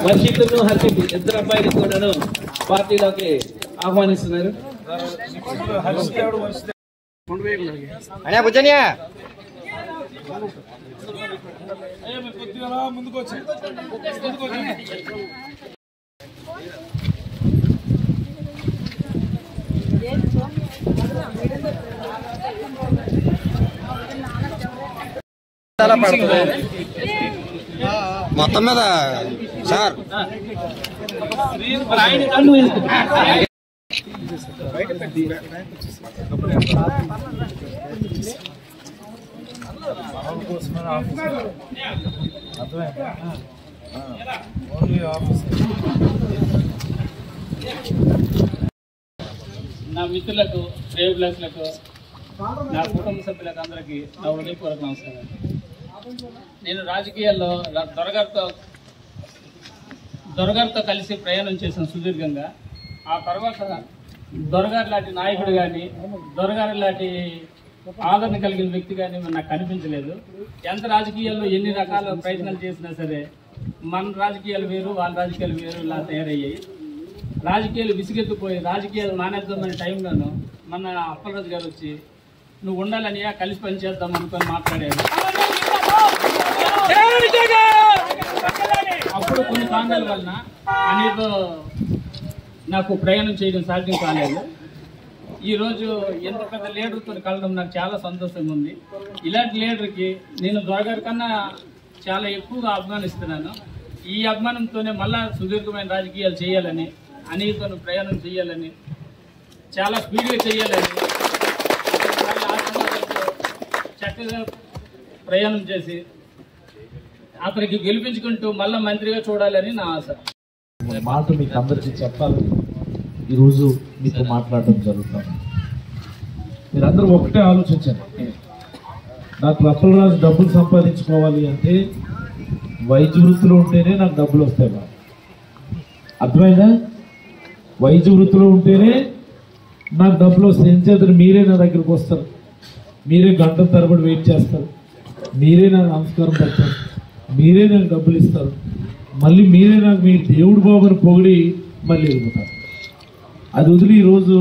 వర్షితులను హర్షిత్ ఇద్దరు అబ్బాయిలు కూడాను పార్టీలోకి ఆహ్వానిస్తున్నారు. మొత్తం మీద సార్ నా మిత్రులకు, శ్రేయోభిలాషులకు, నా కుటుంబ సభ్యులకు అందరికీ నా హృదయపూర్వక నమస్కారం. నేను రాజకీయాల్లో దొరగారితో కలిసి ప్రయాణం చేశాను సుదీర్ఘంగా. ఆ తర్వాత దొరగారి లాంటి నాయకుడు కానీ, దొరగారి లాంటి ఆదరణ కలిగిన వ్యక్తి కానీ నాకు కనిపించలేదు. ఎంత రాజకీయాల్లో ఎన్ని రకాల ప్రయత్నాలు చేసినా సరే మన రాజకీయాలు వేరు, వాళ్ళ రాజకీయాలు వేరు ఇలా తయారయ్యాయి. రాజకీయాలు విసిగెత్తిపోయి రాజకీయాలు మానేద్దామనే టైంలోనూ మన అప్పలరాజు గారు వచ్చి నువ్వు ఉండాలని కలిసి పనిచేద్దాం అనుకొని మాట్లాడారు. అప్పుడు కొన్ని కారణాల వలన అనేక నాకు ప్రయాణం చేయడం సాధ్యం కాలేదు. ఈరోజు ఎంత పెద్ద లీడర్తో కలవడం నాకు చాలా సంతోషంగా ఉంది. ఇలాంటి లీడర్కి నేను దొరగారి కన్నా చాలా ఎక్కువగా అభిమానిస్తున్నాను. ఈ అభిమానంతోనే మళ్ళా సుదీర్ఘమైన రాజకీయాలు చేయాలని, అనేకతో ప్రయాణం చేయాలని, చాలా స్పీడ్గా చేయాలని, చక్కగా ప్రయాణం చేసి అతనికి గెలిపించుకుంటూ మళ్ళా మంత్రిగా చూడాలని నా ఆశ. మాట మీకు అందరికీ చెప్పాలి. ఈరోజు మీతో మాట్లాడడం జరుగుతుంది. మీరందరూ ఒకటే ఆలోచించండి. నాకు అప్పలరాజు డబ్బులు సంపాదించుకోవాలి అంటే వైద్య వృత్తిలో ఉంటేనే నాకు డబ్బులు వస్తాయి. బాగా అర్థమైందా? వైద్య వృత్తిలో ఉంటేనే నాకు డబ్బులు వస్తాయి. ఏం చేద్దరు మీరే నా దగ్గరికి వస్తారు, మీరే గంటల తరబడి వెయిట్ చేస్తారు, మీరే నాకు నమస్కారం పెడతారు, మీరే నాకు డబ్బులు ఇస్తారు, మళ్ళీ మీరే నాకు మీ దేవుడు బాబుని పొగిడి మళ్ళీ వెళ్ళిపోతారు. అది వదిలి ఈరోజు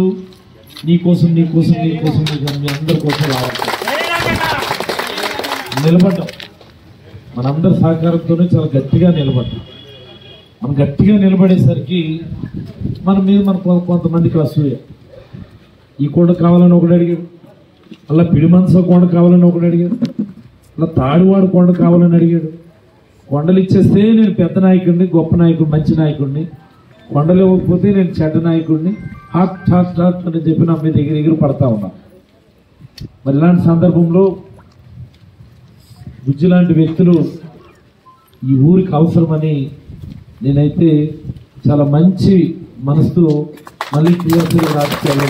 నీకోసం నీకోసం నీకోసం మీ అందరి కోసం రావాలి, నిలబడ్డాం. మనందరి సహకారంతోనే చాలా గట్టిగా నిలబడ్డాం. మనం గట్టిగా నిలబడేసరికి మన మీద కొంతమందికి అసూయ. ఈ కొండ కావాలని ఒకటి అడిగాడు, అలా పిడి మనసు కొండ కావాలని ఒకటి అడిగాడు, అలా తాడివాడు కొండ కావాలని అడిగాడు. కొండలు ఇచ్చేస్తే నేను పెద్ద నాయకుడిని, గొప్ప నాయకుడు, మంచి నాయకుడిని, కొండలు ఇవ్వకపోతే నేను చెడ్డ నాయకుడిని, హాట్ హాట్ హాట్ అని చెప్పి నా మీద ఎగిరి పడతా ఉన్నా. మరి ఇలాంటి సందర్భంలో బుజ్జి లాంటి వ్యక్తులు ఈ ఊరికి అవసరమని నేనైతే చాలా మంచి మనసుతో మళ్ళీ క్రియాశీల రాజకీయాల్లో